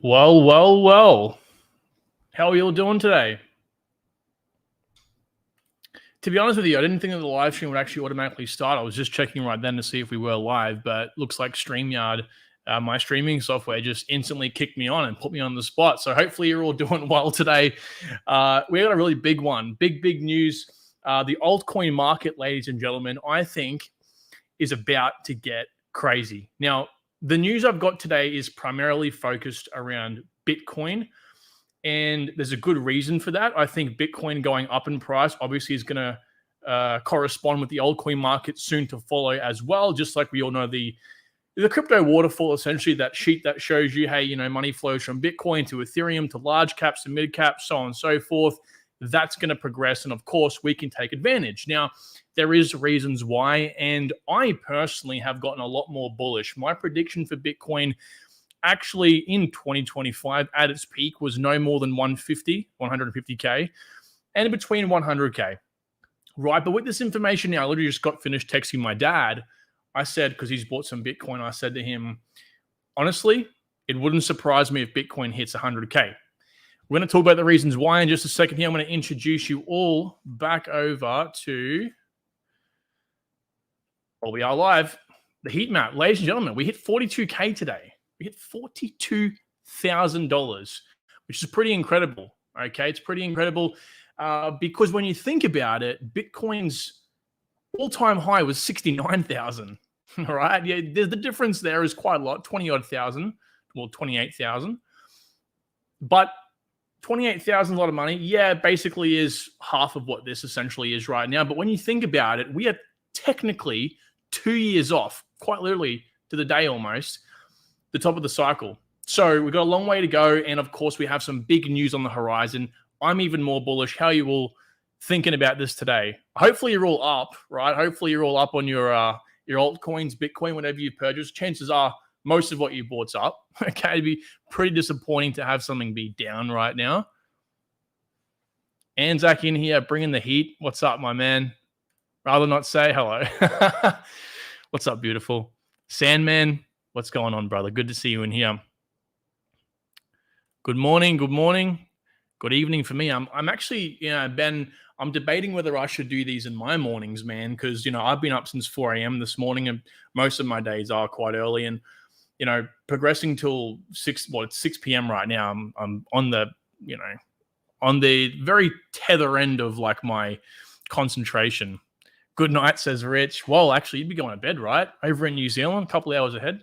Well. How are you all doing today? To be honest with you, I didn't think that the live stream would actually automatically start. I was just checking right then to see if we were live, but looks like StreamYard, my streaming software, just instantly kicked me on and put me on the spot. So hopefully you're all doing well today. We got a really big one. Big news. The altcoin market, ladies and gentlemen, I think is about to get crazy. Now, the news I've got today is primarily focused around Bitcoin. And there's a good reason for that. I think Bitcoin going up in price obviously is going to correspond with the altcoin market soon to follow as well. Just like we all know the crypto waterfall, essentially that sheet that shows you, hey, money flows from Bitcoin to Ethereum to large caps to mid caps, so on and so forth. That's going to progress. And of course, we can take advantage. Now, there is reasons why. And I personally have gotten a lot more bullish. My prediction for Bitcoin actually in 2025 at its peak was no more than 150K, and between 100K, right? But with this information now, I literally just got finished texting my dad. I said, because he's bought some Bitcoin, I said to him, honestly, it wouldn't surprise me if Bitcoin hits 100K. We're going to talk about the reasons why in just a second here. I'm going to introduce you all back over to, well, we are live, the heat map. Ladies and gentlemen, we hit 42K today. We hit $42,000, which is pretty incredible. Okay, it's pretty incredible because when you think about it, Bitcoin's all-time high was 69,000. All right, yeah, the difference there is quite a lot, 20-odd thousand, well, 28,000. But 28,000 is a lot of money. Yeah, basically is half of what this essentially is right now. But when you think about it, we are technically 2 years off, quite literally to the day almost, the top of the cycle. So we've got a long way to go. And of course, we have some big news on the horizon. I'm even more bullish. How are you all thinking about this today? Hopefully you're all up, right? Hopefully you're all up on your altcoins, Bitcoin, whatever you purchase. Chances are most of what you bought's up. Okay, it'd be pretty disappointing to have something be down right now. Anzac in here, bringing the heat. What's up, my man? Rather not say hello. What's up, beautiful? Sandman, what's going on, brother? Good to see you in here. Good morning. Good evening for me. I'm actually, Ben, I'm debating whether I should do these in my mornings, man, because, I've been up since 4 a.m. this morning, and most of my days are quite early, and, progressing till 6 p.m. right now. I'm on the, on the very tether end of like my concentration. Good night, says Rich. Well, actually, you'd be going to bed, right? Over in New Zealand, a couple of hours ahead.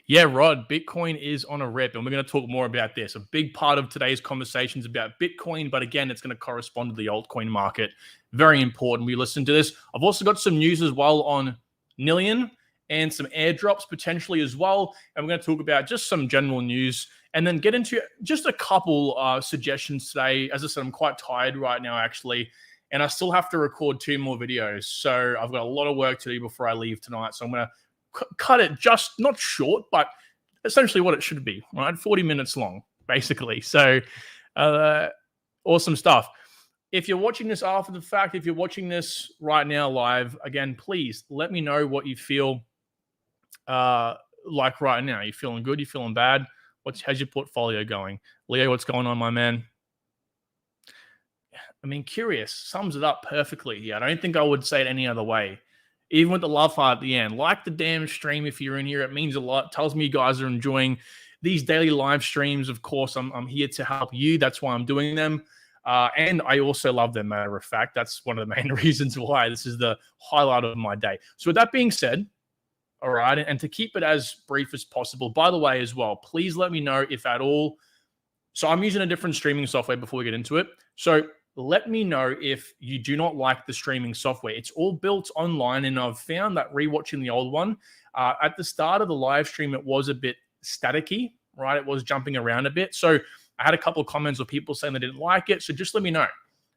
Yeah, Rod, Bitcoin is on a rip, and we're going to talk more about this. A big part of today's conversation is about Bitcoin, but again, it's going to correspond to the altcoin market. Very important we listen to this. I've also got some news as well on Neillian and some airdrops potentially as well, and we're going to talk about just some general news and then get into just a couple suggestions today. As I said, I'm quite tired right now, actually, and I still have to record 2 more videos, so I've got a lot of work to do before I leave tonight, so I'm going to cut it just not short, but essentially what it should be, right? 40 minutes long, basically. So awesome stuff. If you're watching this after the fact, if you're watching this right now live, again, please let me know what you feel like right now. You feeling good? You feeling bad? How's your portfolio going? Leo, what's going on, my man? I mean, curious sums it up perfectly here. I don't think I would say it any other way. Even with the love heart at the end. Like the damn stream if you're in here. It means a lot. It tells me you guys are enjoying these daily live streams. Of course, I'm here to help you. That's why I'm doing them. And I also love them, matter of fact. That's one of the main reasons why this is the highlight of my day. So with that being said, all right, and to keep it as brief as possible, by the way, as well, please let me know if at all. So I'm using a different streaming software before we get into it. So let me know if you do not like the streaming software. It's all built online, and I've found that rewatching the old one, at the start of the live stream, it was a bit staticky, right? It was jumping around a bit. So I had a couple of comments of people saying they didn't like it. So just let me know.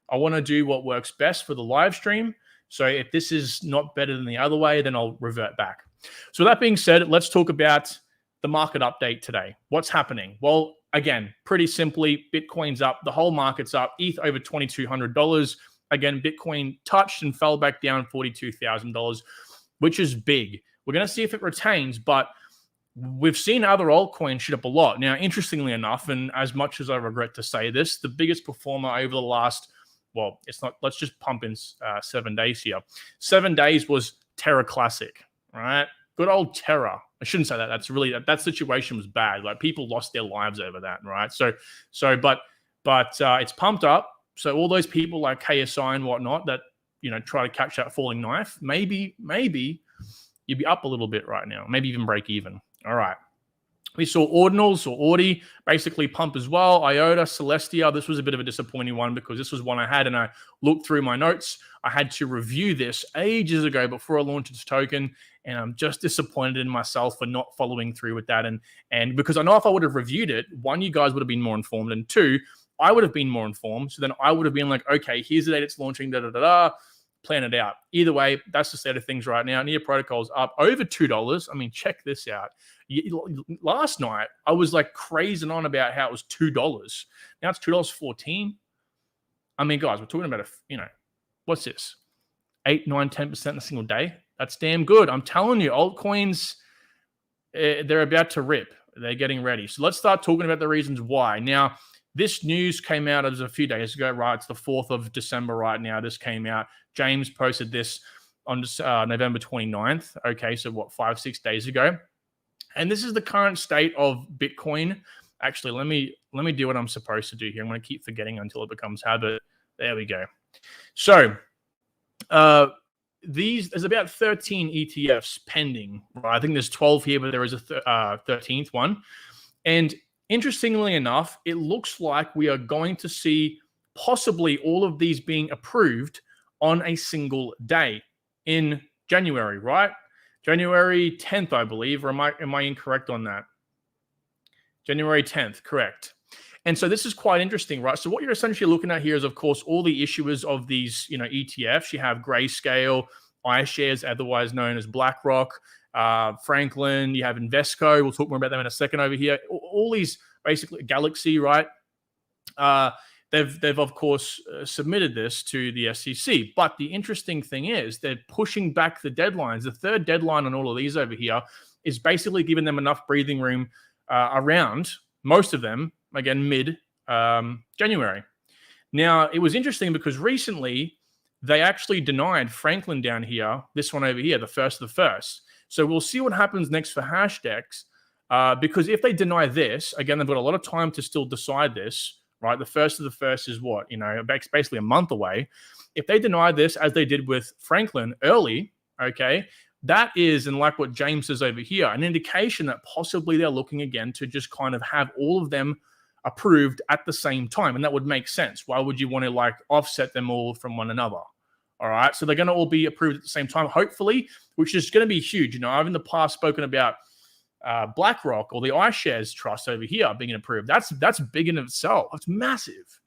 I want to do what works best for the live stream. So if this is not better than the other way, then I'll revert back. So with that being said, let's talk about the market update today. What's happening? Well, again, pretty simply, Bitcoin's up. The whole market's up. ETH over $2,200. Again, Bitcoin touched and fell back down $42,000, which is big. We're going to see if it retains, but we've seen other altcoins shoot up a lot. Now, interestingly enough, and as much as I regret to say this, the biggest performer over the last, well, it's not, let's just pump in 7 days here. 7 days was Terra Classic, right? Good old Terra. I shouldn't say that. That's really, that situation was bad. Like, people lost their lives over that, right? But it's pumped up. So all those people like KSI and whatnot that, you know, try to catch that falling knife, maybe you'd be up a little bit right now, maybe even break even. All right. We saw Ordinals or Audi basically pump as well. IOTA, Celestia. This was a bit of a disappointing one because this was one I had and I looked through my notes. I had to review this ages ago before I launched this token, and I'm just disappointed in myself for not following through with that. And because I know if I would have reviewed it, one, you guys would have been more informed, and two, I would have been more informed. So then I would have been like, okay, here's the date it's launching, plan it out. Either way, that's the state of things right now. Near Protocol's up over $2. I mean, check this out. Last night, I was like crazing on about how it was $2. Now it's $2.14. I mean, guys, we're talking about, what's this? 8, 9, 10% in a single day. That's damn good. I'm telling you, altcoins, they're about to rip. They're getting ready. So let's start talking about the reasons why. Now, this news came out as a few days ago, right? It's the 4th of December right now. This came out. James posted this on November 29th. Okay, so what, 5-6 days ago? And this is the current state of Bitcoin. Actually, let me do what I'm supposed to do here. I'm going to keep forgetting until it becomes habit. There we go. So there's about 13 ETFs pending. Right? I think there's 12 here, but there is a 13th one. And interestingly enough, it looks like we are going to see possibly all of these being approved on a single day in January, right? January 10th, I believe, or am I incorrect on that? January 10th, correct. And so this is quite interesting, right? So what you're essentially looking at here is, of course, all the issuers of these, ETFs. You have Grayscale, iShares, otherwise known as BlackRock, Franklin, you have Invesco. We'll talk more about them in a second over here. All these, basically, Galaxy, right? They've of course submitted this to the SEC. But the interesting thing is they're pushing back the deadlines. The third deadline on all of these over here is basically giving them enough breathing room around, most of them, again, mid-January. Now, it was interesting because recently they actually denied Franklin down here, this one over here, the first of the first. So we'll see what happens next for Hashdex, because if they deny this, again, they've got a lot of time to still decide this, right? The first of the first is what? Basically a month away. If they deny this, as they did with Franklin early, okay, that is, and like what James says over here, an indication that possibly they're looking again to just kind of have all of them approved at the same time. And that would make sense. Why would you want to offset them all from one another? All right. So they're going to all be approved at the same time, hopefully, which is going to be huge. I've in the past spoken about BlackRock or the iShares Trust over here being approved. That's big in itself. It's massive.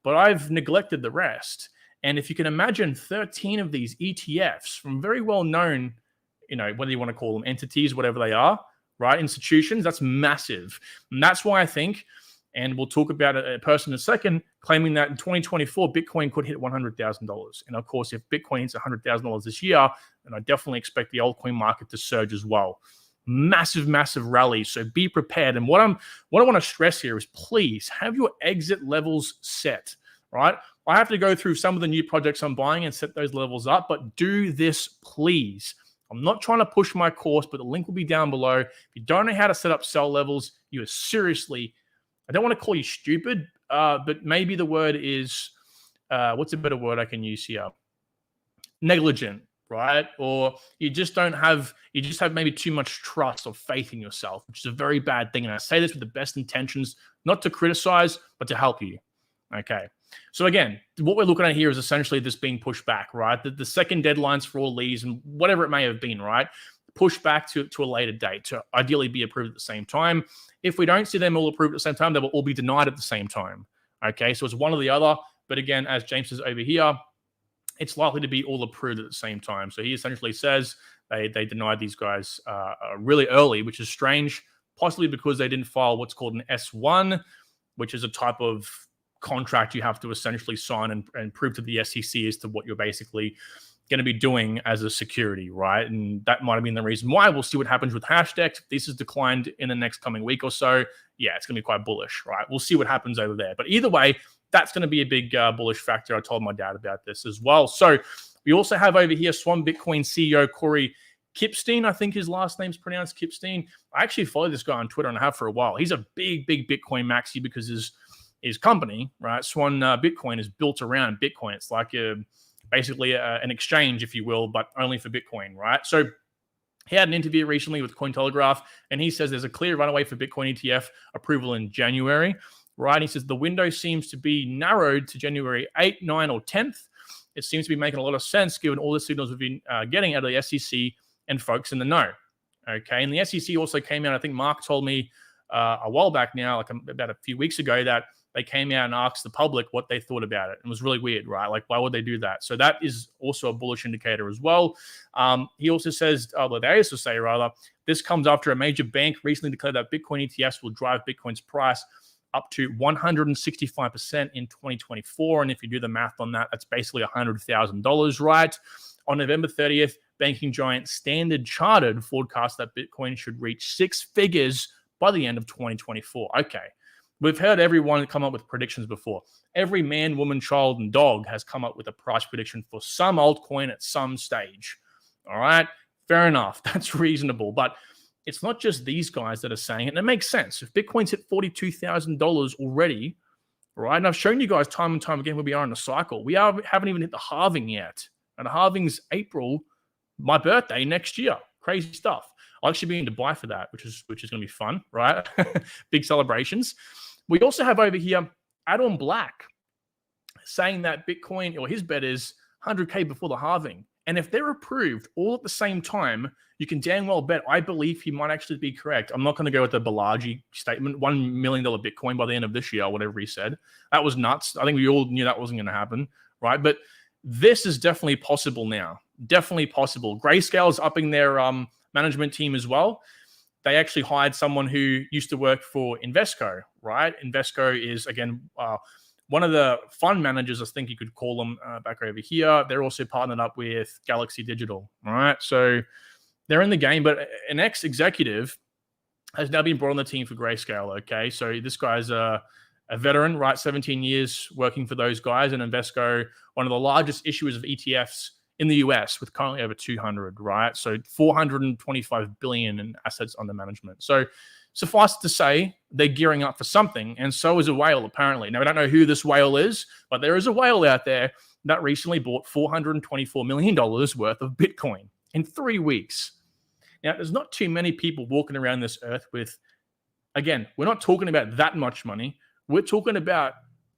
But I've neglected the rest. And if you can imagine 13 of these ETFs from very well-known, whether you want to call them entities, whatever they are, right, institutions, that's massive. And that's why I think, and we'll talk about a person in a second, claiming that in 2024, Bitcoin could hit $100,000. And of course, if Bitcoin hits $100,000 this year, then I definitely expect the altcoin market to surge as well. Massive rally. So be prepared. And what I want to stress here is please have your exit levels set, right? I have to go through some of the new projects I'm buying and set those levels up, but do this, please. I'm not trying to push my course, but the link will be down below. If you don't know how to set up sell levels, you are seriously, I don't want to call you stupid, but maybe the word is, what's a better word I can use here? Negligent, right? Or you just have maybe too much trust or faith in yourself, which is a very bad thing. And I say this with the best intentions, not to criticize, but to help you. Okay. So again, what we're looking at here is essentially this being pushed back, right? The second deadlines for all these and whatever it may have been, right? Pushed back to a later date to ideally be approved at the same time. If we don't see them all approved at the same time, they will all be denied at the same time. Okay, so it's one or the other. But again, as James says over here, it's likely to be all approved at the same time. So he essentially says they denied these guys really early, which is strange, possibly because they didn't file what's called an S1, which is a type of contract you have to essentially sign and prove to the SEC as to what you're basically going to be doing as a security, right? And that might have been the reason why. We'll see what happens with Hashdex. If this is declined in the next coming week or so, yeah, it's going to be quite bullish, right? We'll see what happens over there. But either way, that's going to be a big bullish factor. I told my dad about this as well. So we also have over here Swan Bitcoin CEO Corey Kipstein, I think his last name's pronounced Kipstein. I actually follow this guy on Twitter and I have for a while. He's a big Bitcoin maxi because his company, right, Swan Bitcoin, is built around Bitcoin. It's like basically an exchange, if you will, but only for Bitcoin, right? So he had an interview recently with Cointelegraph, and he says there's a clear runaway for Bitcoin ETF approval in January, right? He says the window seems to be narrowed to January 8th, 9th, or 10th. It seems to be making a lot of sense given all the signals we've been getting out of the SEC and folks in the know. Okay, and the SEC also came out, I think Mark told me a while back now, like about a few weeks ago, that they came out and asked the public what they thought about it. It was really weird, right? Like, why would they do that? So that is also a bullish indicator as well. He also says, they also say rather, this comes after a major bank recently declared that Bitcoin ETFs will drive Bitcoin's price up to 165% in 2024. And if you do the math on that, that's basically $100,000, right? On November 30th, banking giant Standard Chartered forecast that Bitcoin should reach six figures by the end of 2024. Okay. We've heard everyone come up with predictions before. Every man, woman, child, and dog has come up with a price prediction for some altcoin at some stage. All right, fair enough. That's reasonable. But it's not just these guys that are saying it. And it makes sense. If Bitcoin's hit $42,000 already, right, and I've shown you guys time and time again where we are in the cycle. We haven't even hit the halving yet. And the halving's April, my birthday next year. Crazy stuff. I'll actually be in Dubai for that, which is going to be fun, right? Big celebrations. We also have over here Adam Black saying that Bitcoin, or his bet is 100K before the halving. And if they're approved all at the same time, you can damn well bet, I believe he might actually be correct. I'm not going to go with the Balaji statement, $1 million Bitcoin by the end of this year, whatever he said. That was nuts. I think we all knew that wasn't going to happen, right? But this is definitely possible now. Definitely possible. Grayscale is upping their management team as well. They actually hired someone who used to work for Invesco, right? Invesco is, again, one of the fund managers, I think you could call them, back over here. They're also partnered up with Galaxy Digital, all right? So they're in the game, but an ex-executive has now been brought on the team for Grayscale, okay? So this guy's a veteran, right? 17 years working for those guys, and Invesco, one of the largest issuers of ETFs in the US, with currently over 200, right? So 425 billion in assets under management. So suffice to say, they're gearing up for something, and so is a whale, apparently. Now, we don't know who this whale is, but there is a whale out there that recently bought $424 million worth of Bitcoin in 3 weeks. Now, there's not too many people walking around this earth with, again, we're not talking about that much money. We're talking about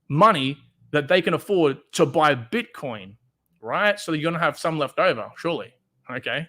money that they can afford to buy Bitcoin, right? So you're going to have some left over, surely. Okay.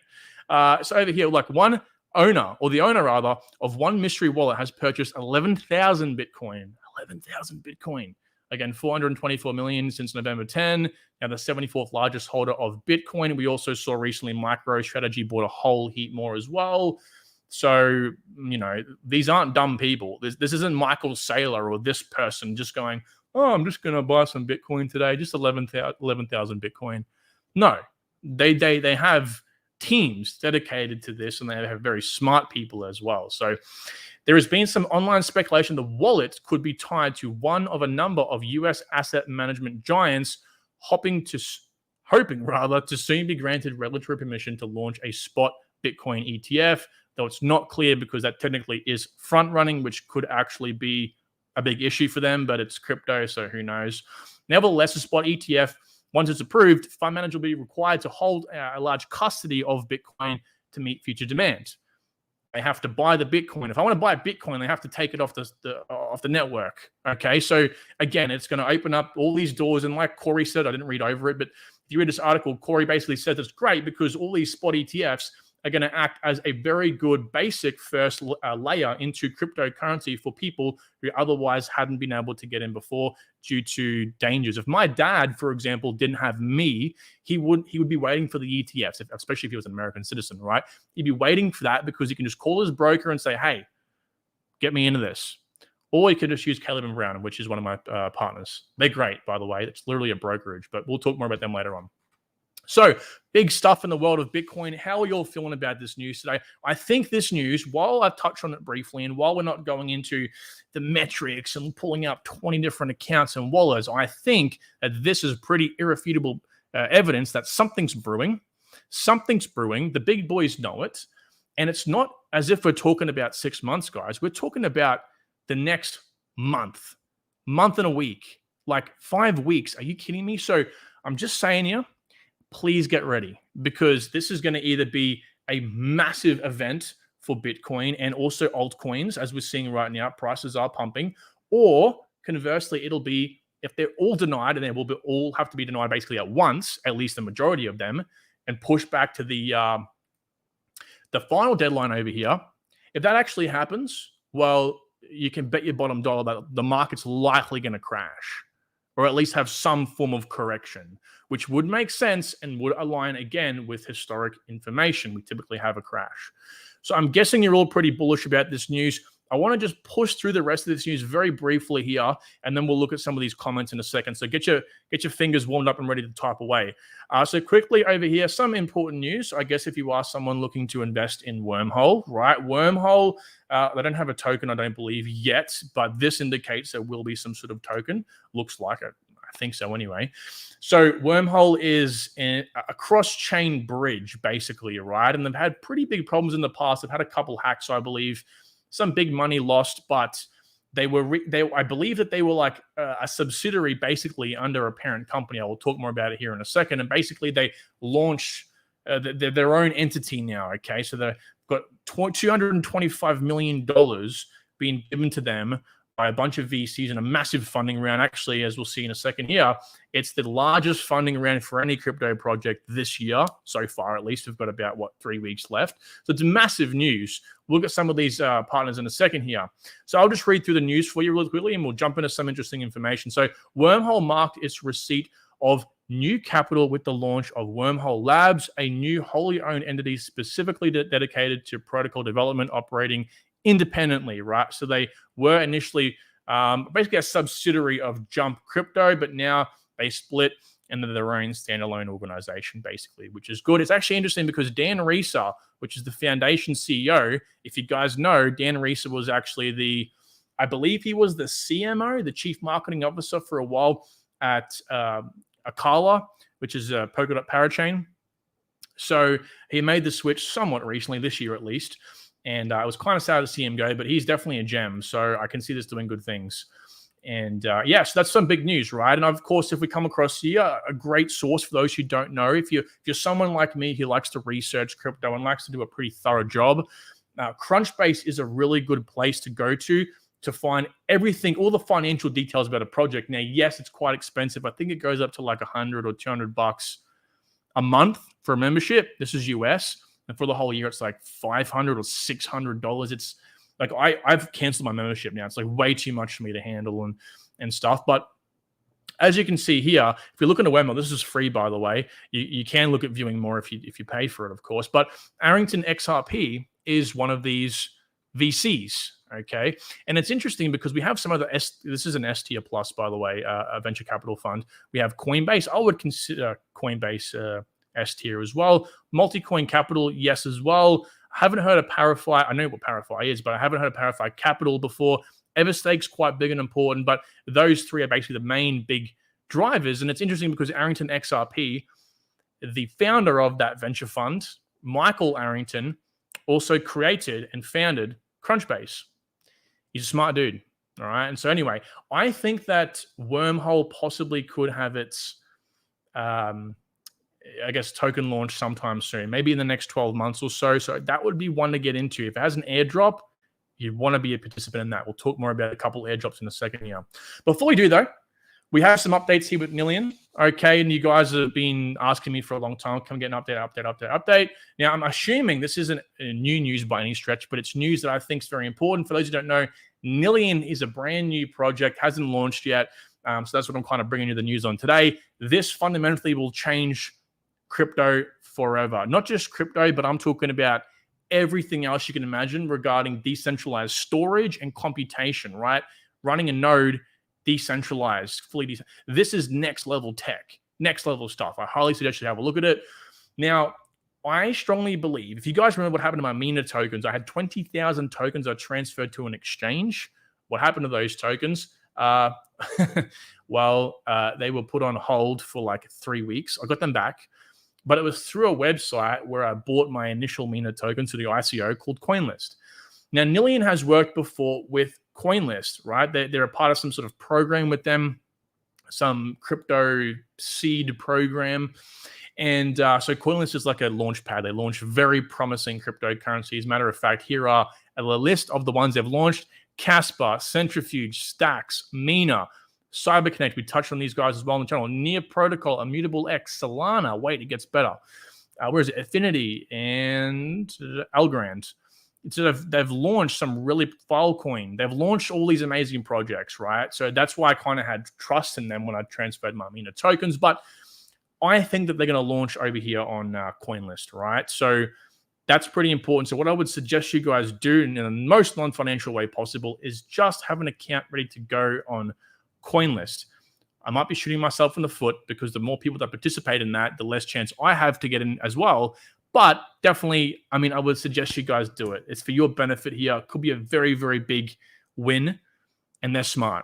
So over here, like one owner, or the owner rather, of one mystery wallet has purchased 11,000 Bitcoin. 11,000 Bitcoin. Again, 424 million since November 10. Now the 74th largest holder of Bitcoin. We also saw recently MicroStrategy bought a whole heap more as well. So, you know, these aren't dumb people. This isn't Michael Saylor or this person just going, oh, I'm just going to buy some Bitcoin today, just 11,000 Bitcoin. No, they have teams dedicated to this, and they have very smart people as well. So there has been some online speculation the wallet could be tied to one of a number of US asset management giants, hoping to soon be granted regulatory permission to launch a spot Bitcoin ETF, though it's not clear because that technically is front running, which could actually be a big issue for them, but it's crypto, so who knows. Nevertheless, a spot ETF, once it's approved, fund manager will be required to hold a large custody of Bitcoin to meet future demand. They have to buy the Bitcoin. If I want to buy Bitcoin, they have to take it off the network. Okay, so again, it's going to open up all these doors. And like Corey said, I didn't read over it, but if you read this article, Corey basically says it's great because all these spot ETFs are going to act as a very good basic first layer into cryptocurrency for people who otherwise hadn't been able to get in before due to dangers. If my dad, for example, didn't have me, he would be waiting for the ETFs, especially if he was an American citizen, right? He'd be waiting for that because he can just call his broker and say, hey, get me into this. Or he could just use Caleb and Brown, which is one of my partners. They're great, by the way. It's literally a brokerage, but we'll talk more about them later on. So big stuff in the world of Bitcoin. How are you all feeling about this news today? I think this news, while I've touched on it briefly, and while we're not going into the metrics and pulling up 20 different accounts and wallets, I think that this is pretty irrefutable evidence that something's brewing. Something's brewing. The big boys know it. And it's not as if we're talking about 6 months, guys. We're talking about the next month and a week, like 5 weeks. Are you kidding me? So I'm just saying here, please get ready, because this is going to either be a massive event for Bitcoin and also altcoins, as we're seeing right now, prices are pumping, or conversely, it'll be, if they're all denied, and they will be all have to be denied basically at once, at least the majority of them, and push back to the final deadline over here. If that actually happens, well, you can bet your bottom dollar that the market's likely going to crash, or at least have some form of correction, which would make sense and would align again with historic information. We typically have a crash. So I'm guessing you're all pretty bullish about this news. I want to just push through the rest of this news very briefly here, and then we'll look at some of these comments in a second. So get your fingers warmed up and ready to type away. So quickly over here, some important news. I guess if you are someone looking to invest in Wormhole, right? Wormhole, they don't have a token, I don't believe yet, but this indicates there will be some sort of token. Looks like it. I think so anyway. So Wormhole is a cross-chain bridge, basically, right? And they've had pretty big problems in the past. They've had a couple hacks, I believe. Some big money lost, but I believe that they were like a subsidiary basically under a parent company. I will talk more about it here in a second. And basically they launched their own entity now, okay? So they've got $225 million being given to them by a bunch of VCs in a massive funding round. Actually, as we'll see in a second here, it's the largest funding round for any crypto project this year so far. At least we've got about 3 weeks left. So it's massive news. We'll look at some of these partners in a second here. So I'll just read through the news for you really quickly, and we'll jump into some interesting information. So Wormhole marked its receipt of new capital with the launch of Wormhole Labs, a new wholly owned entity specifically dedicated to protocol development, operating independently, right? So they were initially basically a subsidiary of Jump Crypto, but now they split into their own standalone organization, basically, which is good. It's actually interesting because Dan Rieser, which is the foundation CEO, if you guys know, Dan Rieser was actually I believe he was the CMO, the chief marketing officer for a while at Akala, which is a Polkadot parachain. So he made the switch somewhat recently, this year at least. And I was kind of sad to see him go, but he's definitely a gem. So I can see this doing good things. And so that's some big news, right? And of course, if we come across here, a great source for those who don't know, if you're someone like me who likes to research crypto and likes to do a pretty thorough job, Crunchbase is a really good place to go to find everything, all the financial details about a project. Now, yes, it's quite expensive. I think it goes up to like $100 or $200 a month for a membership. This is US. And for the whole year, it's like $500 or $600. It's like I've canceled my membership now. It's like way too much for me to handle and stuff. But as you can see here, if you look into Wormhole, this is free, by the way. You can look at viewing more if you pay for it, of course. But Arrington XRP is one of these VCs, okay? And it's interesting because we have some other this is an S tier plus, by the way, a venture capital fund. We have Coinbase. I would consider Coinbase S tier as well. Multicoin Capital, yes, as well. I haven't heard of Parafy. I know what Parafy is, but I haven't heard of Parafy Capital before. Everstake's quite big and important, but those three are basically the main big drivers. And it's interesting because Arrington XRP, the founder of that venture fund, Michael Arrington, also created and founded Crunchbase. He's a smart dude, all right? And so anyway, I think that Wormhole possibly could have its token launch sometime soon, maybe in the next 12 months or so. So that would be one to get into. If it has an airdrop, you'd want to be a participant in that. We'll talk more about a couple airdrops in a second here. Before we do, though, we have some updates here with Neillian. Okay, and you guys have been asking me for a long time, come get an update. Now, I'm assuming this isn't new news by any stretch, but it's news that I think is very important. For those who don't know, Neillian is a brand new project, hasn't launched yet. So that's what I'm kind of bringing you the news on today. This fundamentally will change crypto forever. Not just crypto, but I'm talking about everything else you can imagine regarding decentralized storage and computation, right? Running a node decentralized, fully decentralized. This is next level tech. next level stuff. I highly suggest you have a look at it. Now, I strongly believe, if you guys remember what happened to my Mina tokens, I had 20,000 tokens I transferred to an exchange. What happened to those tokens? Well, they were put on hold for like 3 weeks. I got them back, but it was through a website where I bought my initial Mina token to the ICO called CoinList. Now, Neillian has worked before with CoinList, right? They're a part of some sort of program with them, some crypto seed program. And so CoinList is like a launch pad. They launch very promising cryptocurrencies. Matter of fact, here are a list of the ones they've launched: Casper, Centrifuge, Stacks, Mina, CyberConnect. We touched on these guys as well on the channel. Near Protocol, Immutable X, Solana. Wait, it gets better. Where is it? Affinity and Algorand. So they've launched some really Filecoin. They've launched all these amazing projects, right? So that's why I kind of had trust in them when I transferred my Mina tokens. But I think that they're going to launch over here on CoinList, right? So that's pretty important. So what I would suggest you guys do in the most non-financial way possible is just have an account ready to go on CoinList. I might be shooting myself in the foot because the more people that participate in that, the less chance I have to get in as well. But definitely, I mean, I would suggest you guys do it. It's for your benefit here. It could be a very, very big win, and they're smart.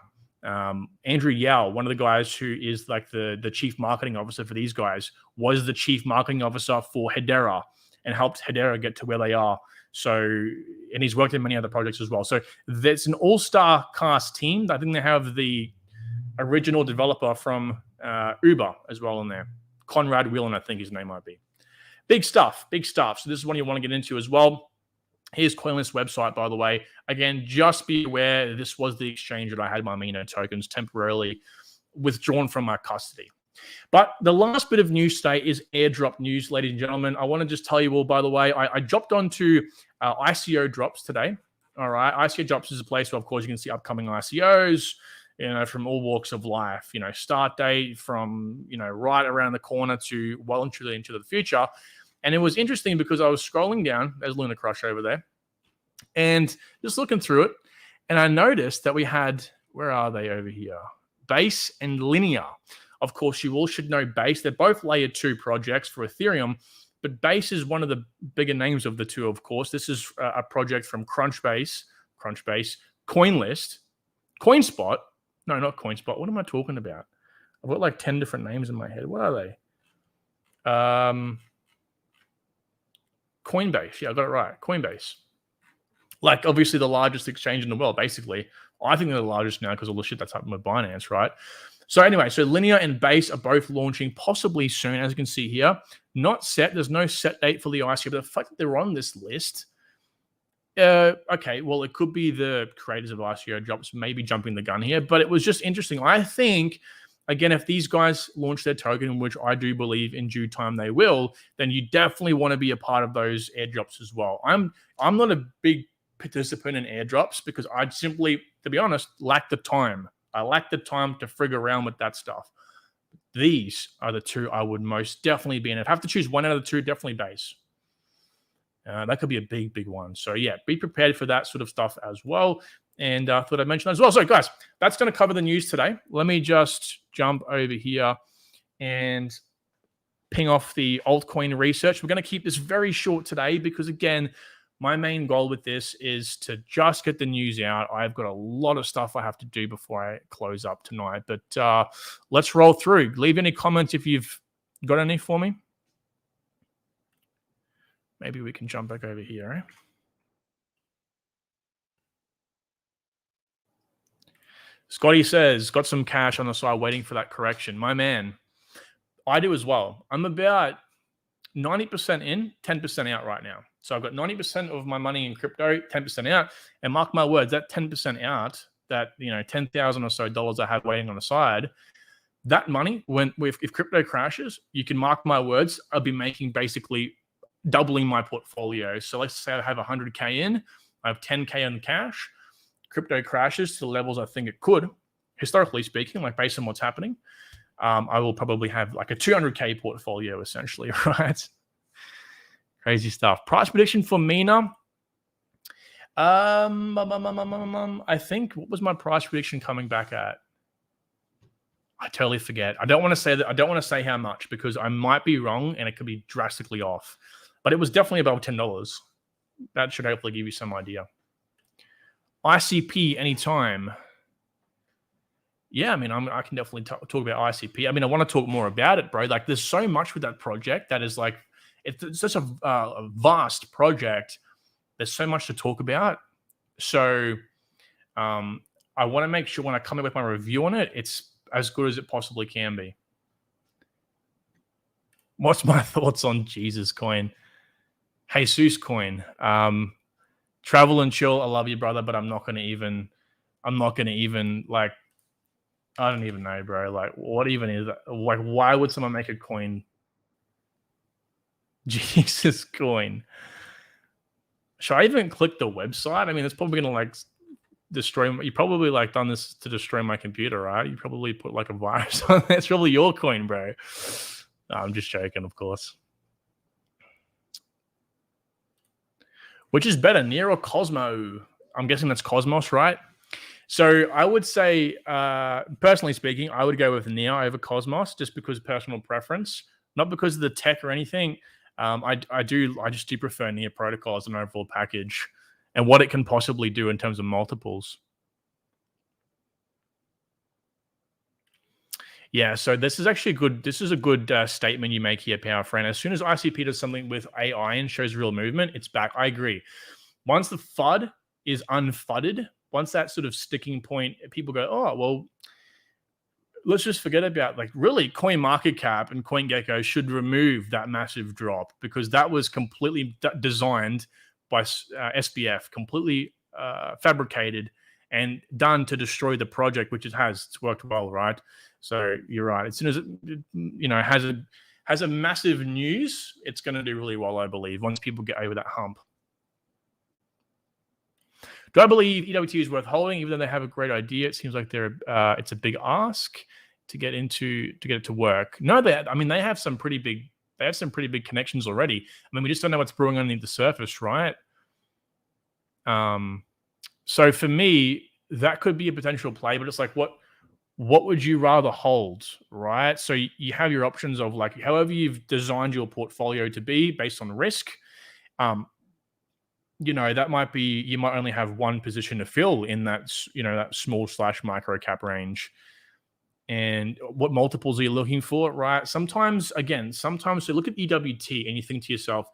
Andrew Yao, one of the guys who is like the chief marketing officer for these guys, was the chief marketing officer for Hedera and helped Hedera get to where they are. So, and he's worked in many other projects as well. So there's an all-star cast team. I think they have the original developer from Uber as well in there. Conrad Whelan, I think his name might be. Big stuff, big stuff. So this is one you want to get into as well. Here's CoinList website, by the way. Again, just be aware this was the exchange that I had my Mina tokens temporarily withdrawn from my custody. But the last bit of news today is airdrop news, ladies and gentlemen. I want to just tell you all, by the way, I dropped onto ICO drops today. All right, ICO drops is a place where, of course, you can see upcoming ICOs, you know, from all walks of life. You know, start date from, you know, right around the corner to well and truly into the future. And it was interesting because I was scrolling down. There's Luna Crush over there. And just looking through it. And I noticed that we had, where are they over here? Base and Linear. Of course, you all should know Base. They're both layer 2 projects for Ethereum. But Base is one of the bigger names of the two, of course. This is a project from Crunchbase, CoinList, CoinSpot. No, not CoinSpot. What am I talking about? I've got like 10 different names in my head. What are they? Coinbase. Yeah, I got it right. Coinbase. Like, obviously, the largest exchange in the world, basically. I think they're the largest now because all the shit that's happened with Binance, right? So anyway, so Linear and Base are both launching possibly soon, as you can see here. Not set. There's no set date for the ICO, but the fact that they're on this list, okay, well, it could be the creators of ICO drops maybe jumping the gun here, but it was just interesting. I think, again, if these guys launch their token, which I do believe in due time they will, then you definitely want to be a part of those airdrops as well. I'm not a big participant in airdrops because I simply, to be honest, lack the time. I lack the time to figure around with that stuff. These are the two I would most definitely be in. If I have to choose one out of the two, definitely Base. That could be a big, big one. So yeah, be prepared for that sort of stuff as well. And I thought I'd mention that as well. So guys, that's going to cover the news today. Let me just jump over here and ping off the altcoin research. We're going to keep this very short today because, again, my main goal with this is to just get the news out. I've got a lot of stuff I have to do before I close up tonight. But let's roll through. Leave any comments if you've got any for me. Maybe we can jump back over here. Eh? Scotty says, got some cash on the side waiting for that correction. My man, I do as well. I'm about 90% in, 10% out right now. So I've got 90% of my money in crypto, 10% out. And mark my words, that 10% out, that, you know, 10,000 or so dollars I have waiting on the side, that money, if crypto crashes, you can mark my words, I'll be making basically doubling my portfolio. So let's say I have 100K in, I have 10K in cash. Crypto crashes to the levels I think it could, historically speaking, like based on what's happening, I will probably have like a 200K portfolio essentially, right? Crazy stuff. Price prediction for Mina. I think, what was my price prediction coming back at? I totally forget. I don't want to say that. I don't want to say how much because I might be wrong and it could be drastically off. But it was definitely above $10. That should hopefully give you some idea. ICP anytime. Yeah, I mean, I can definitely talk about ICP. I mean, I want to talk more about it, bro. Like, there's so much with that project that is like, it's such a vast project. There's so much to talk about. So, I want to make sure when I come in with my review on it, it's as good as it possibly can be. What's my thoughts on Jesus coin? Jesus coin. Travel and chill. I love you, brother, but I'm not going to even like, I don't even know, bro. Like, what even is that? Like, why would someone make a coin? Jesus coin. Should I even click the website? I mean, it's probably going to like destroy. You probably like done this to destroy my computer, right? You probably put like a virus on it. It's probably your coin, bro. No, I'm just joking, of course. Which is better, Near or Cosmo? I'm guessing that's Cosmos, right? So I would say, personally speaking, I would go with Near over Cosmos just because of personal preference, not because of the tech or anything. I just do prefer Near protocol as an overall package and what it can possibly do in terms of multiples. Yeah, so this is actually good. This is a good statement you make here, Power Friend. As soon as ICP does something with AI and shows real movement, it's back. I agree. Once the FUD is unfudded, once that sort of sticking point, people go, oh, well, let's just forget about, like, really, CoinMarketCap and CoinGecko should remove that massive drop because that was completely designed by SBF, completely fabricated and done to destroy the project, which it has. It's worked well, right? So you're right. As soon as it has a massive news, it's going to do really well, I believe, once people get over that hump. Do I believe EWT is worth holding, even though they have a great idea? It seems like it's a big ask to get it to work. No, they have some pretty big connections already. I mean, we just don't know what's brewing underneath the surface, right? So for me, that could be a potential play, but it's like, what would you rather hold, right? So you have your options of, like, however you've designed your portfolio to be based on risk. That might be, you might only have one position to fill in that, that small / micro cap range. And what multiples are you looking for, right? Sometimes so look at EWT and you think to yourself,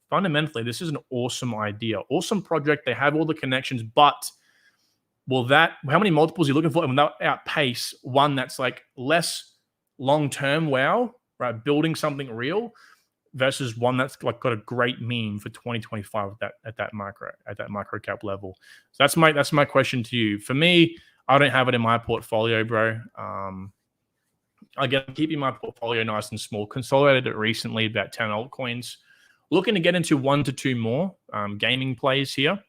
fundamentally, this is an awesome idea, awesome project. They have all the connections, but how many multiples are you looking for? And will that outpace one that's like less long-term wow, right? Building something real versus one that's like got a great meme for 2025 at that micro cap level. So that's my question to you. For me, I don't have it in my portfolio, bro. Again, I'm keeping my portfolio nice and small. Consolidated it recently, about 10 altcoins. Looking to get into 1 to 2 more gaming plays here.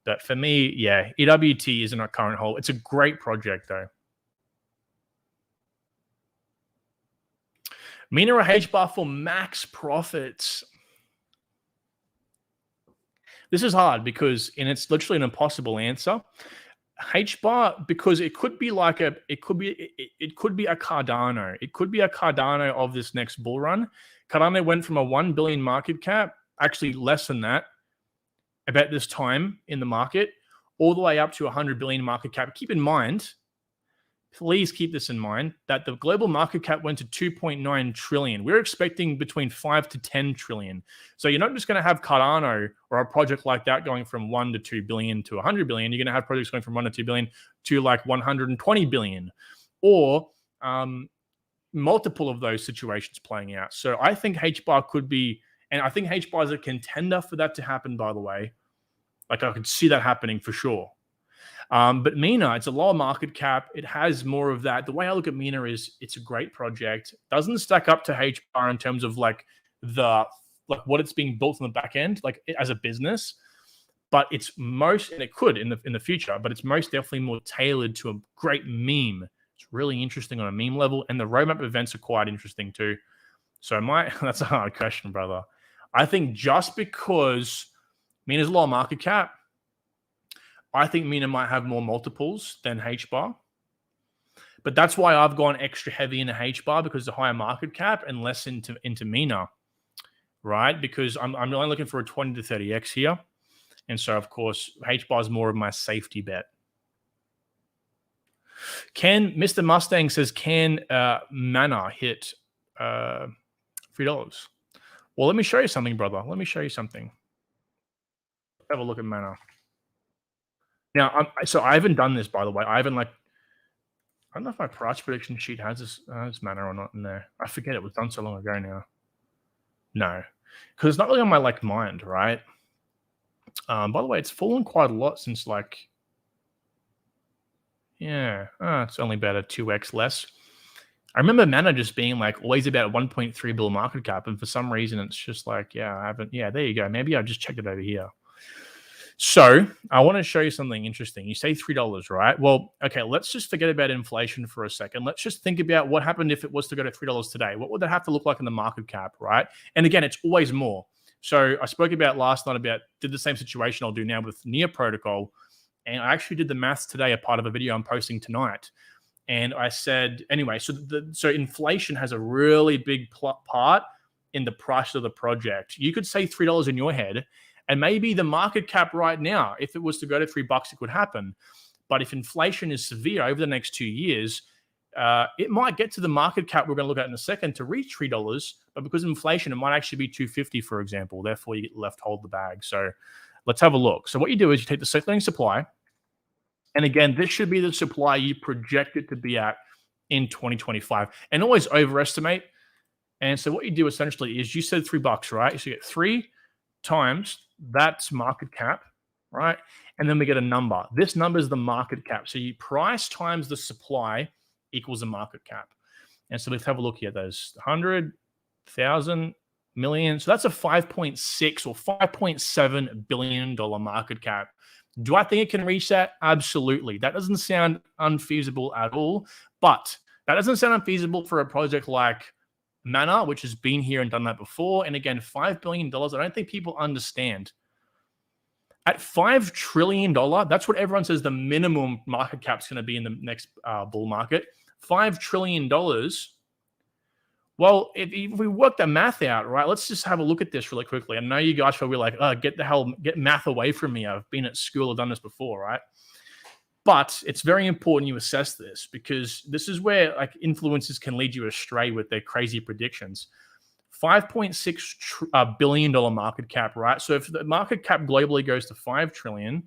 But for me, yeah, EWT isn't a current hold. It's a great project, though. Mina or HBAR for max profits? This is hard because, and it's literally an impossible answer. HBAR, because it could be a Cardano. It could be a Cardano of this next bull run. Cardano went from a 1 billion market cap, actually less than that, about this time in the market, all the way up to 100 billion market cap. Keep in mind, please keep this in mind, that the global market cap went to 2.9 trillion. We're expecting between 5 to 10 trillion. So you're not just going to have Cardano or a project like that going from 1 to 2 billion to 100 billion. You're going to have projects going from 1 to 2 billion to like 120 billion, or multiple of those situations playing out. So I think HBAR could be, and I think HBAR is a contender for that to happen, by the way. Like, I could see that happening for sure. But Mina, it's a lower market cap. It has more of that. The way I look at Mina is it's a great project. Doesn't stack up to HBAR in terms of like what it's being built on the back end, like as a business. But it's and it could in the future, but it's most definitely more tailored to a great meme. It's really interesting on a meme level, and the roadmap events are quite interesting too. So that's a hard question, brother. I think just because Mina's a lower market cap, I think Mina might have more multiples than HBAR. But that's why I've gone extra heavy into H bar, because the higher market cap, and less into Mina, right? Because I'm only looking for a 20 to 30x here. And so, of course, H bar is more of my safety bet. Mr. Mustang says, can Mana hit $3? Well, let me show you something, brother. Let me show you something. Have a look at Mana. Now, so I haven't done this, by the way. I haven't, like, I don't know if my price prediction sheet has this Mana or not in there. I forget, it was done so long ago now. No, because it's not really on my like mind, right? By the way, it's fallen quite a lot since, like, yeah, it's only about a 2x less. I remember Mana just being like always about 1.3 billion market cap, and for some reason it's just like, yeah, I haven't. Yeah, there you go. Maybe I just checked it over here. So I want to show you something interesting. You say $3, right? Well, okay, let's just forget about inflation for a second. Let's just think about what happened if it was to go to $3 today. What would that have to look like in the market cap, right? And again, it's always more. So I spoke about last night about, did the same situation I'll do now with Near Protocol. And I actually did the maths today, a part of a video I'm posting tonight. And I said, anyway, so inflation has a really big part in the price of the project. You could say $3 in your head, and maybe the market cap right now, if it was to go to $3, it could happen. But if inflation is severe over the next 2 years, it might get to the market cap we're going to look at in a second to reach $3. But because of inflation, it might actually be $2.50, for example. Therefore, you get left hold the bag. So let's have a look. So what you do is you take the circulating supply. And again, this should be the supply you project it to be at in 2025. And always overestimate. And so what you do essentially is, you said $3, right? So you get 3 times that's market cap, right? And then we get a number. This number is the market cap. So you price times the supply equals the market cap. And so let's have a look here. Those 100,000 million. So that's a 5.6 or $5.7 billion market cap. Do I think it can reach that? Absolutely. That doesn't sound unfeasible at all. But that doesn't sound unfeasible for a project like Mana, which has been here and done that before. And again, $5 billion, I don't think people understand. At $5 trillion, that's what everyone says the minimum market cap is going to be in the next bull market. $5 trillion. Well, if we work the math out, right, let's just have a look at this really quickly. I know you guys will be like, oh, get math away from me. I've been at school, I've done this before, right? But it's very important you assess this, because this is where like influencers can lead you astray with their crazy predictions. $5.6 billion market cap, right? So if the market cap globally goes to 5 trillion,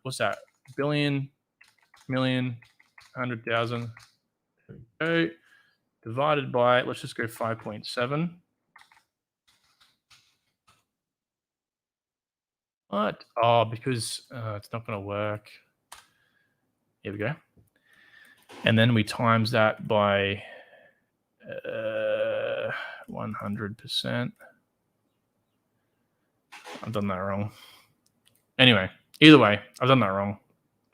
what's that? Billion, million, 100,000. Okay. Divided by, let's just go 5.7. What? Oh, because it's not going to work. Here we go. And then we times that by 100%. I've done that wrong. Anyway, either way, I've done that wrong.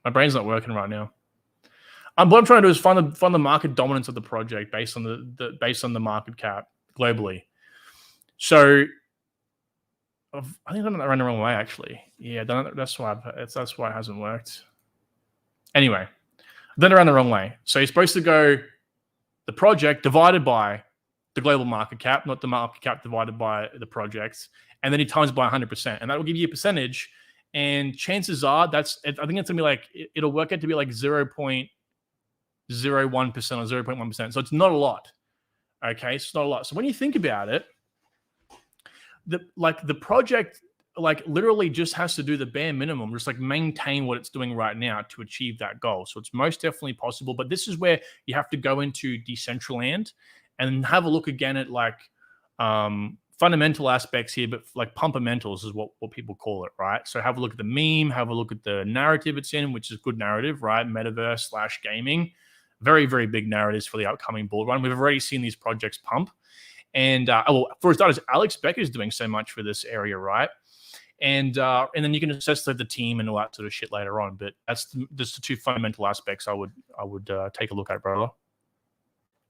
My brain's not working right now. What I'm trying to do is find the market dominance of the project based on the market cap globally. So I think I've done that the wrong way, actually. Yeah, that's why it hasn't worked. Anyway, I've done it around the wrong way. So you're supposed to go the project divided by the global market cap, not the market cap divided by the projects, and then he times by 100%, and that will give you a percentage. And chances are I think it's gonna be like, it'll work out to be like 0.01% or 0.1%. So it's not a lot. Okay, it's not a lot. So when you think about it, the project literally just has to do the bare minimum, just like maintain what it's doing right now to achieve that goal. So it's most definitely possible. But this is where you have to go into Decentraland and have a look again at fundamental aspects here, but like pumpermentals is what people call it, right? So have a look at the meme, have a look at the narrative it's in, which is good narrative, right? Metaverse / gaming. Very, very big narratives for the upcoming bull run. We've already seen these projects pump. And for starters, Alex Becker is doing so much for this area, right? And then you can assess the team and all that sort of shit later on. But that's just the two fundamental aspects I would take a look at, brother.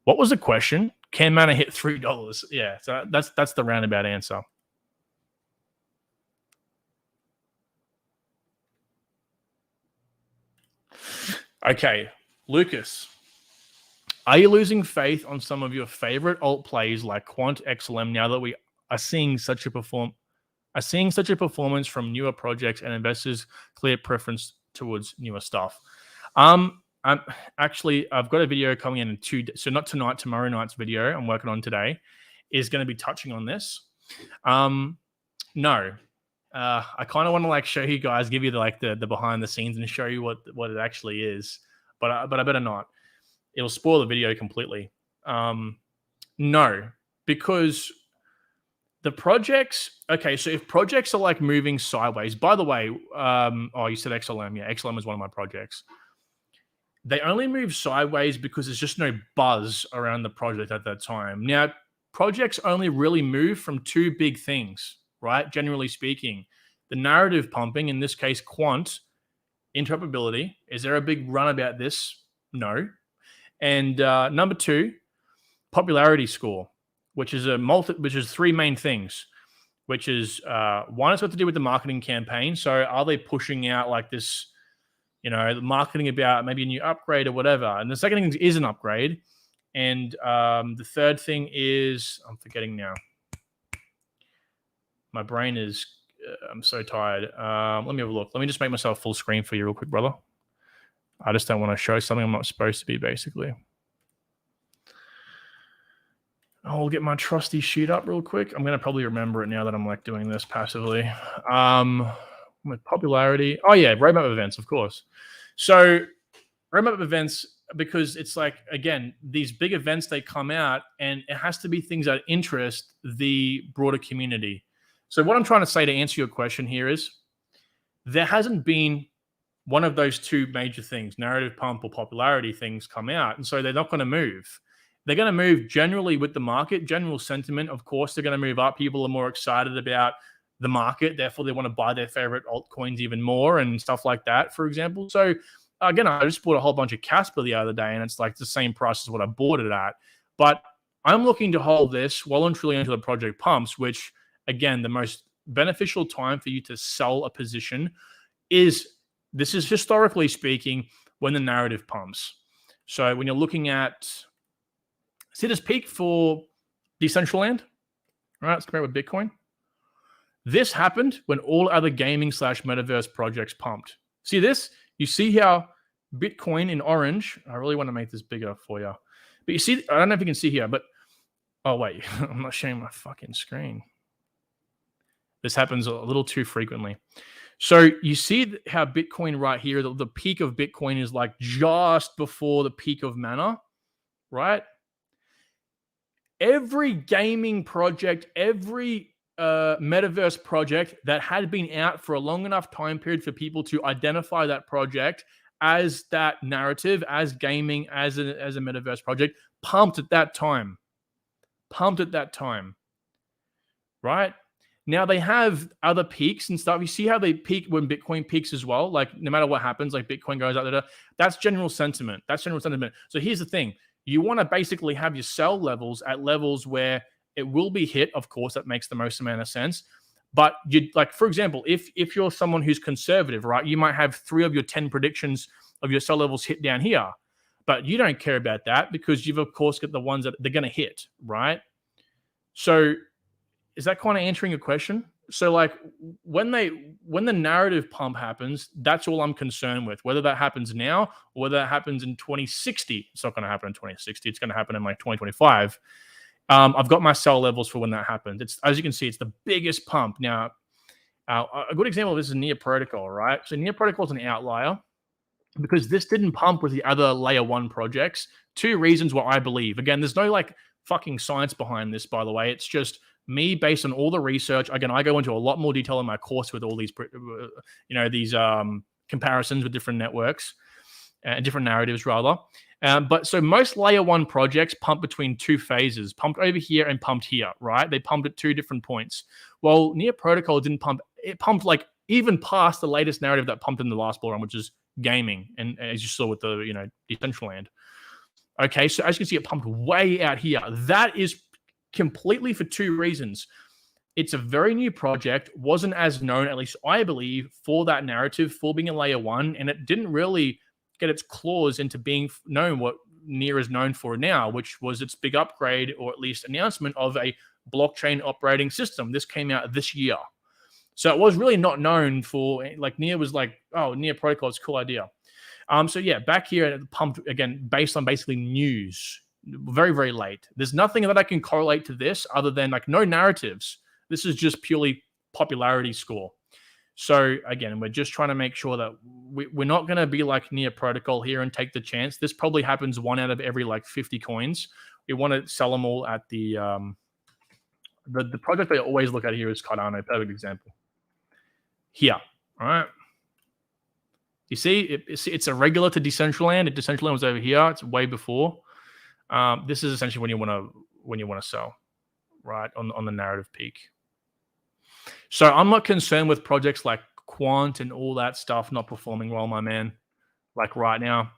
What was the question? Can Mana hit $3? Yeah, so that's the roundabout answer. Okay, Lucas. Are you losing faith on some of your favorite alt plays like Quant XLM now that we are seeing such a performance from newer projects and investors' clear preference towards newer stuff? I'm actually, I've got a video coming in 2 days, so not tonight, tomorrow night's video I'm working on today is going to be touching on this. No, I kind of want to like show you guys, give you the behind the scenes and show you what it actually is, but I better not. It'll spoil the video completely. No, because the projects, okay, so if projects are like moving sideways, by the way, oh, you said XLM. Yeah, XLM is one of my projects. They only move sideways because there's just no buzz around the project at that time. Now, projects only really move from 2 big things, right? Generally speaking, the narrative pumping, in this case, quant, interoperability. Is there a big run about this? No. And number 2, popularity score, which is 3 main things, which is one, it's got to do with the marketing campaign. So are they pushing out like this, marketing about maybe a new upgrade or whatever? And the second thing is an upgrade. And the third thing is, I'm forgetting now. My brain is, I'm so tired. Let me have a look. Let me just make myself full screen for you real quick, brother. I just don't want to show something I'm not supposed to be, basically. I'll get my trusty sheet up real quick. I'm going to probably remember it now that I'm like doing this passively. With popularity. Oh, yeah, roadmap events, of course. So roadmap events, because it's like, again, these big events, they come out and it has to be things that interest the broader community. So what I'm trying to say to answer your question here is there hasn't been one of those 2 major things, narrative pump or popularity things, come out. And so they're not going to move. They're going to move generally with the market, general sentiment. Of course, they're going to move up. People are more excited about the market. Therefore, they want to buy their favorite altcoins even more and stuff like that, for example. So again, I just bought a whole bunch of Casper the other day, and it's like the same price as what I bought it at. But I'm looking to hold this well and truly until the project pumps, which, again, the most beneficial time for you to sell a position is, this is historically speaking, when the narrative pumps. So when you're looking at, see this peak for Decentraland? All right, let's compare it with Bitcoin. This happened when all other gaming/metaverse projects pumped. See this? You see how Bitcoin in orange, I really want to make this bigger for you. But you see, I don't know if you can see here, but, oh wait, I'm not showing my fucking screen. This happens a little too frequently. So you see how Bitcoin right here, the peak of Bitcoin is like just before the peak of Mana, right? Every gaming project, every metaverse project that had been out for a long enough time period for people to identify that project as that narrative, as gaming, as a metaverse project, pumped at that time. Right? Now they have other peaks and stuff. You see how they peak when Bitcoin peaks as well? Like no matter what happens, like Bitcoin goes out there. That's general sentiment. So here's the thing. You want to basically have your sell levels at levels where it will be hit. Of course, that makes the most amount of sense. But you, like, for example, if you're someone who's conservative, right, you might have 3 of your 10 predictions of your sell levels hit down here. But you don't care about that because you've, of course, got the ones that they're going to hit, right? So is that kind of answering your question? So like when the narrative pump happens, that's all I'm concerned with. Whether that happens now or whether that happens in 2060, it's not going to happen in 2060. It's going to happen in like 2025. I've got my sell levels for when that happens. It's, as you can see, it's the biggest pump. Now, a good example of this is Near Protocol, right? So Near Protocol is an outlier because this didn't pump with the other layer 1 projects. 2 reasons why I believe. Again, there's no like fucking science behind this, by the way. It's just me based on all the research. Again, I go into a lot more detail in my course with all these, these comparisons with different networks and different narratives, rather. But so most layer 1 projects pump between 2 phases, pumped over here and pumped here, right? They pumped at 2 different points. Well, Near Protocol didn't pump. It pumped like even past the latest narrative that pumped in the last bull run, which is gaming. And as you saw with the, Decentraland. Okay, so as you can see, it pumped way out here. That is completely for 2 reasons. It's a very new project, wasn't as known, at least I believe, for that narrative, for being a layer 1, and it didn't really get its claws into being known Near is known for now, which was its big upgrade, or at least announcement of a blockchain operating system. This came out this year. So it was really not known for, like, Near was like, oh, Near protocol is a cool idea. So yeah, back here at the pump again, based on basically news, very, very late. There's nothing that I can correlate to this other than like no narratives. This is just purely popularity score. So again, we're just trying to make sure that we're not going to be like Near protocol here and take the chance. This probably happens 1 out of every like 50 coins. We want to sell them all at the project I always look at here is Cardano, perfect example. Here, all right. You see, it's a regular to Decentraland. Decentraland was over here. It's way before. This is essentially when you want to sell, right, on the narrative peak. So I'm not concerned with projects like Quant and all that stuff not performing well, my man. Like right now,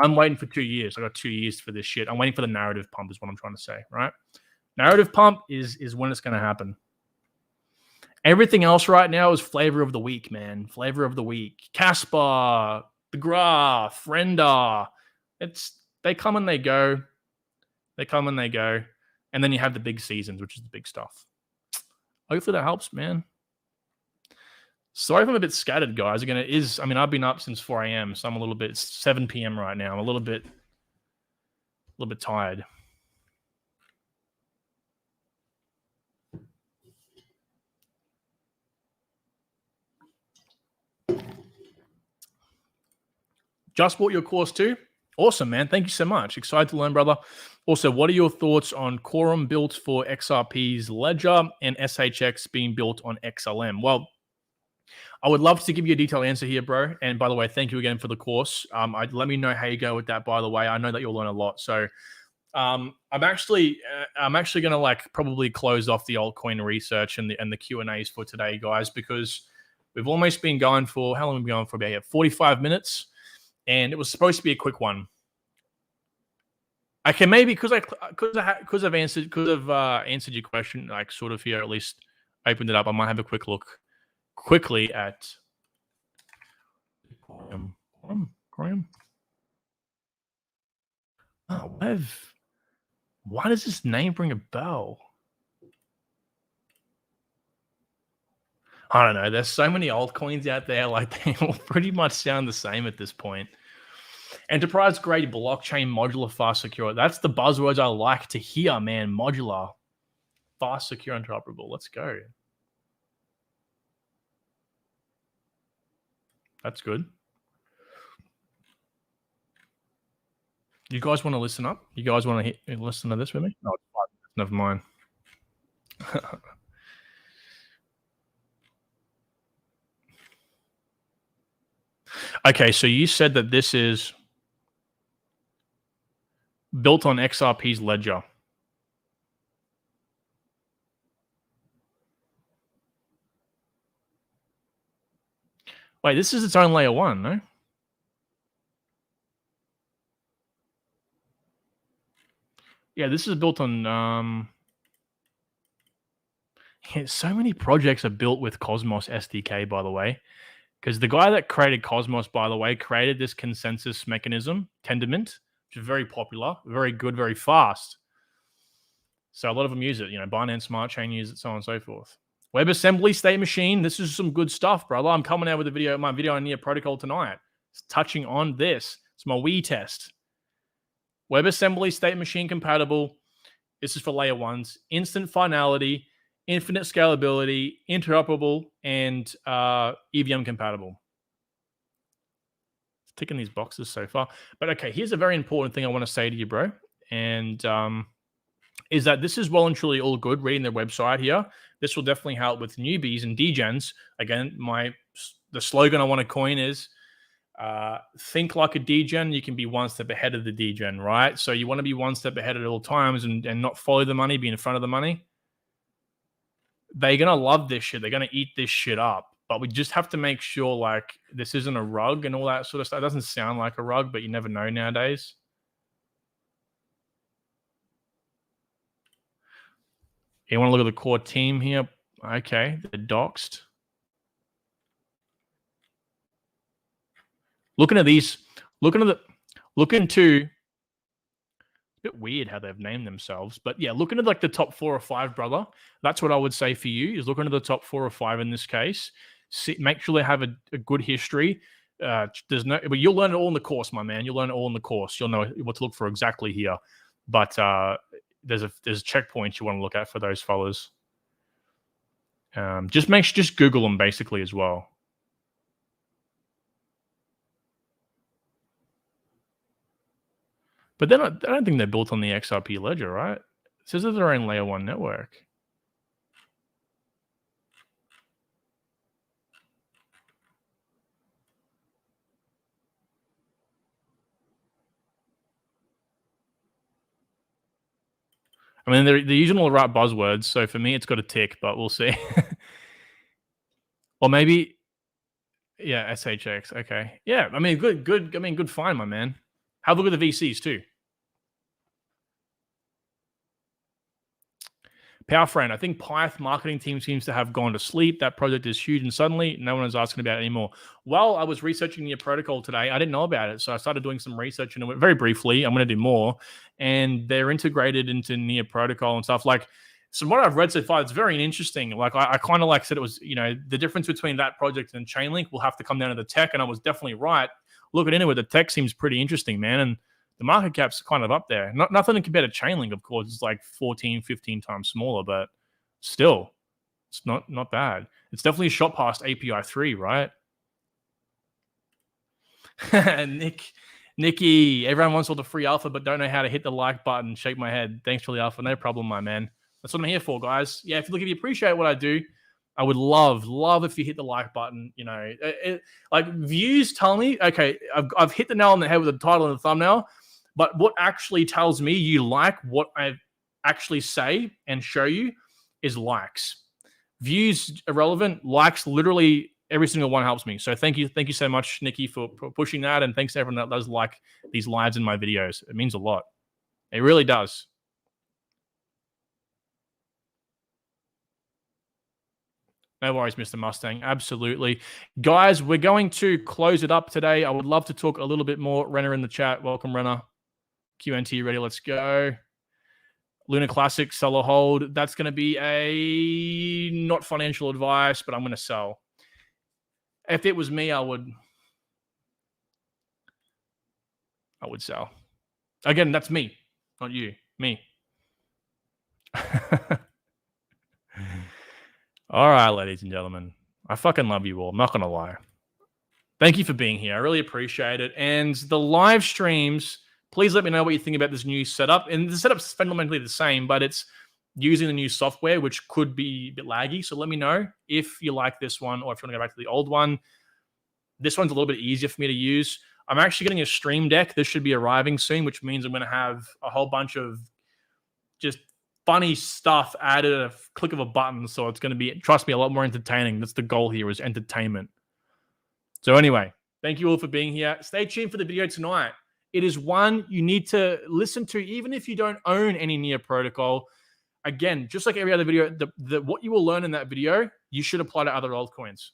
I'm waiting for 2 years. I got 2 years for this shit. I'm waiting for the narrative pump is what I'm trying to say, right? Narrative pump is when it's going to happen. Everything else right now is flavor of the week, man. Flavor of the week. Casper, The Graph, Render. They come and they go. They come and they go. And then you have the big seasons, which is the big stuff. Hopefully that helps, man. Sorry if I'm a bit scattered, guys. Again, I've been up since 4 a.m., so I'm a little bit, it's 7 p.m. right now. I'm a little bit tired. Just bought your course too? Awesome, man. Thank you so much. Excited to learn, brother. Also, what are your thoughts on Quorum built for XRP's Ledger and SHX being built on XLM? Well, I would love to give you a detailed answer here, bro. And by the way, thank you again for the course. Let me know how you go with that, by the way. I know that you'll learn a lot. So I'm actually going to like probably close off the altcoin research and the Q&As for today, guys, because we've almost been going for, how long have we been going for? About 45 minutes. And it was supposed to be a quick one. Okay, maybe because I've answered your question, like sort of here, at least opened it up. I might have a quick look quickly at Graham. Oh, why does this name ring a bell? I don't know. There's so many altcoins out there. Like, they all pretty much sound the same at this point. Enterprise grade blockchain modular fast secure. That's the buzzwords I like to hear, man. Modular, fast, secure, interoperable. Let's go. That's good. You guys want to listen up? You guys want to listen to this with me? No, it's 5 minutes. Never mind. Okay, so you said that this is built on XRP's Ledger. Wait, this is its own layer 1, no? Yeah, this is built on... Yeah, so many projects are built with Cosmos SDK, by the way. Because the guy that created Cosmos, by the way, created this consensus mechanism, Tendermint, which is very popular, very good, very fast. So a lot of them use it. You know, Binance Smart Chain use it, so on and so forth. WebAssembly State Machine. This is some good stuff, brother. I'm coming out with my video on Near Protocol tonight. It's touching on this. It's my Wii test. WebAssembly State Machine compatible. This is for layer 1s. Instant finality, infinite scalability, interoperable, and EVM compatible. It's ticking these boxes so far. But okay, here's a very important thing I want to say to you, bro. And is that this is well and truly all good. Reading their website here. This will definitely help with newbies and degens. Again, the slogan I want to coin is think like a degen. You can be one step ahead of the degen, right? So you want to be one step ahead at all times and not follow the money, be in front of the money. They're going to love this shit. They're going to eat this shit up. But we just have to make sure, like, this isn't a rug and all that sort of stuff. It doesn't sound like a rug, but you never know nowadays. You want to look at the core team here? Okay, they're doxed. Looking at these, look into bit weird how they've named themselves. But yeah, look into like the top 4 or 5, brother. That's what I would say for you, is look into the top 4 or 5 in this case. Make sure they have a good history. But you'll learn it all in the course, my man. You'll learn it all in the course. You'll know what to look for exactly here. But there's checkpoints you want to look at for those fellas. Just Google them basically as well. But I don't think they're built on the XRP ledger, right? It says they're their own layer 1 network. I mean, they're using all the right buzzwords, so for me, it's got a tick, but we'll see. Or maybe, yeah, SHX. Okay, yeah. I mean, good. I mean, good find, my man. Have a look at the VCs too. Power friend, I think Pyth marketing team seems to have gone to sleep. That project is huge, and suddenly no one is asking about it anymore. Well, I was researching your protocol today. I didn't know about it, so I started doing some research, and very briefly, I'm going to do more. And they're integrated into Near protocol and stuff. Like, so what I've read so far, it's very interesting. Like, I kind of like said it was, the difference between that project and Chainlink will have to come down to the tech, and I was definitely right. Looking into it, the tech seems pretty interesting, man, and the market cap's kind of up there. Nothing compared to Chainlink, of course. It's like 14, 15 times smaller, but still, it's not bad. It's definitely a shot past API 3, right? Nikki, everyone wants all the free alpha, but don't know how to hit the like button. Shake my head. Thanks for the alpha. No problem, my man. That's what I'm here for, guys. Yeah, if you appreciate what I do, I would love if you hit the like button. Like views tell me, okay, I've hit the nail on the head with the title and the thumbnail. But what actually tells me you like what I actually say and show you is likes. Views irrelevant. Likes, literally every single one helps me. So thank you so much, Nikki, for pushing that, and thanks to everyone that does like these lives in my videos. It means a lot. It really does. No worries, Mr. Mustang. Absolutely. Guys, we're going to close it up today. I would love to talk a little bit more. Renner in the chat. Welcome, Renner. QNT ready. Let's go. Luna Classic, sell or hold. That's going to be a not financial advice, but I'm going to sell. If it was me, I would sell. Again, that's me, not you. Me. All right, ladies and gentlemen. I fucking love you all. I'm not going to lie. Thank you for being here. I really appreciate it. And the live streams, please let me know what you think about this new setup. And the setup's fundamentally the same, but it's using the new software, which could be a bit laggy. So let me know if you like this one or if you want to go back to the old one. This one's a little bit easier for me to use. I'm actually getting a stream deck. This should be arriving soon, which means I'm going to have a whole bunch of just funny stuff added at a click of a button. So it's going to be, trust me, a lot more entertaining. That's the goal here, is entertainment. So anyway, thank you all for being here. Stay tuned for the video tonight. It is one you need to listen to, even if you don't own any Near protocol. Again, just like every other video, what you will learn in that video, you should apply to other altcoins.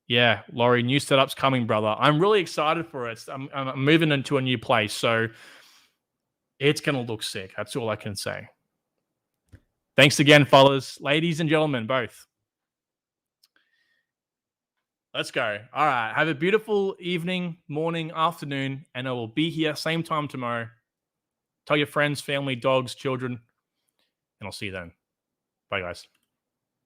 Yeah, Laurie, new setup's coming, brother. I'm really excited for it. I'm moving into a new place, so it's going to look sick. That's all I can say. Thanks again, fellas, ladies and gentlemen, both. Let's go. All right. Have a beautiful evening, morning, afternoon, and I will be here same time tomorrow. Tell your friends, family, dogs, children, and I'll see you then. Bye, guys.